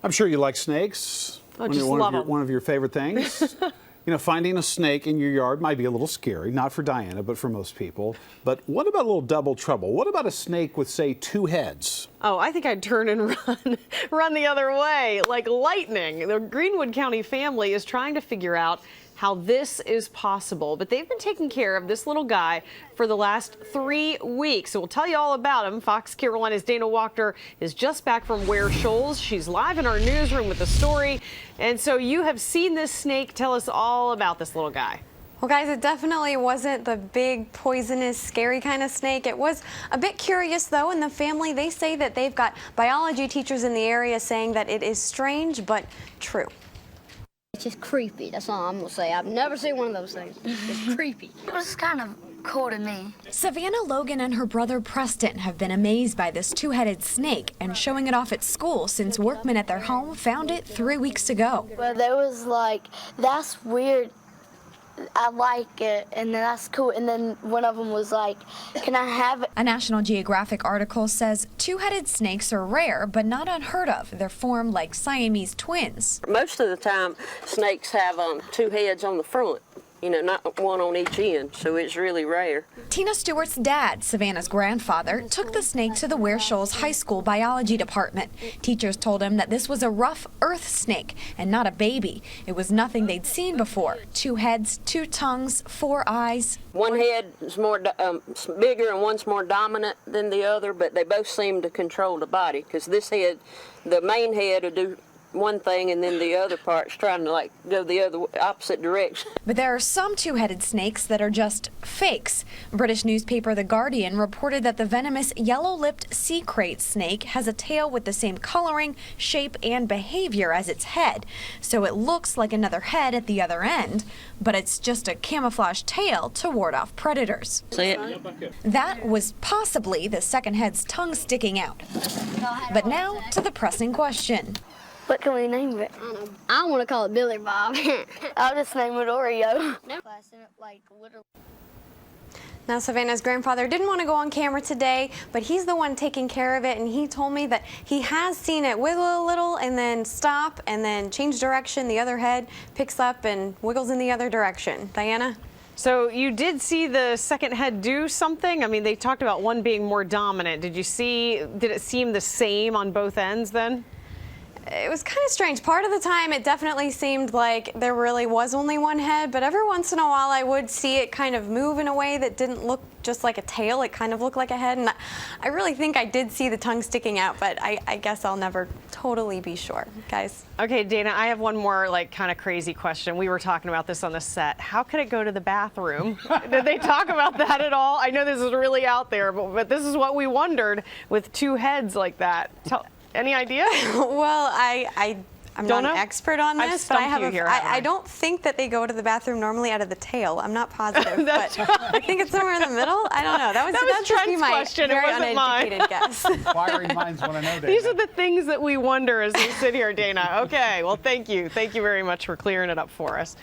I'm sure you like snakes. I just love them. One of your favorite things. You know, finding a snake in your yard might be a little scary, not for Diana, but for most people. But what about a little double trouble? What about a snake with, say, 2 heads? Oh, I think I'd turn and run the other way, like lightning. The Greenwood County family is trying to figure out how this is possible, but they've been taking care of this little guy for the last 3 weeks. So we'll tell you all about him. Fox Carolina's Dana Wachter is just back from Ware Shoals. She's live in our newsroom with the story. And so you have seen this snake. Tell us all about this little guy. Well, guys, it definitely wasn't the big, poisonous, scary kind of snake. It was a bit curious, though, and the family, they say that they've got biology teachers in the area saying that it is strange but true. It's just creepy, that's all I'm gonna say. I've never seen one of those things. It's creepy. It was kind of cool to me. Savannah Logan and her brother Preston have been amazed by this 2-headed snake and showing it off at school since workmen at their home found it 3 weeks ago. But they was like, that's weird. I like it, and then that's cool. And then one of them was like, can I have it? A National Geographic article says 2-headed snakes are rare, but not unheard of. They're formed like Siamese twins. Most of the time, snakes have 2 heads on the front. You know, not one on each end, so it's really rare. Tina Stewart's dad, Savannah's grandfather, took the snake to the Ware Shoals High School biology department. Teachers told him that this was a rough earth snake and not a baby. It was nothing they'd seen before. 2 heads, 2 tongues, 4 eyes. One head is more bigger and one's more dominant than the other, but they both seem to control the body, because this head, the main head, will do one thing, and then the other part's trying to like go the opposite direction. But there are some 2-headed snakes that are just fakes. British newspaper The Guardian reported that the venomous yellow-lipped sea crate snake has a tail with the same coloring, shape, and behavior as its head. So it looks like another head at the other end, but it's just a camouflage tail to ward off predators. See it? That was possibly the second head's tongue sticking out. But now to the pressing question. What can we name it? I want to call it Billy Bob. I'll just name it Oreo. Now, Savannah's grandfather didn't want to go on camera today, but he's the one taking care of it, and he told me that he has seen it wiggle a little and then stop and then change direction. The other head picks up and wiggles in the other direction. Diana? So you did see the second head do something? I mean, they talked about one being more dominant. Did it seem the same on both ends then? It was kind of strange. Part of the time, it definitely seemed like there really was only one head, but every once in a while, I would see it kind of move in a way that didn't look just like a tail. It kind of looked like a head, and I really think I did see the tongue sticking out, but I guess I'll never totally be sure, guys. Okay, Dana, I have one more like kind of crazy question. We were talking about this on the set. How could it go to the bathroom? Did they talk about that at all? I know this is really out there, but this is what we wondered with 2 heads like that. Any idea? Well, I'm not an expert on this, but I don't think that they go to the bathroom normally out of the tail. I'm not positive, but I think it's somewhere in the middle. I don't know. That was Trent's question. Very it wasn't uneducated mine. guess. Inquiring minds want to know, Dana. These are the things that we wonder as we sit here, Dana. Okay, well, thank you. Thank you very much for clearing it up for us.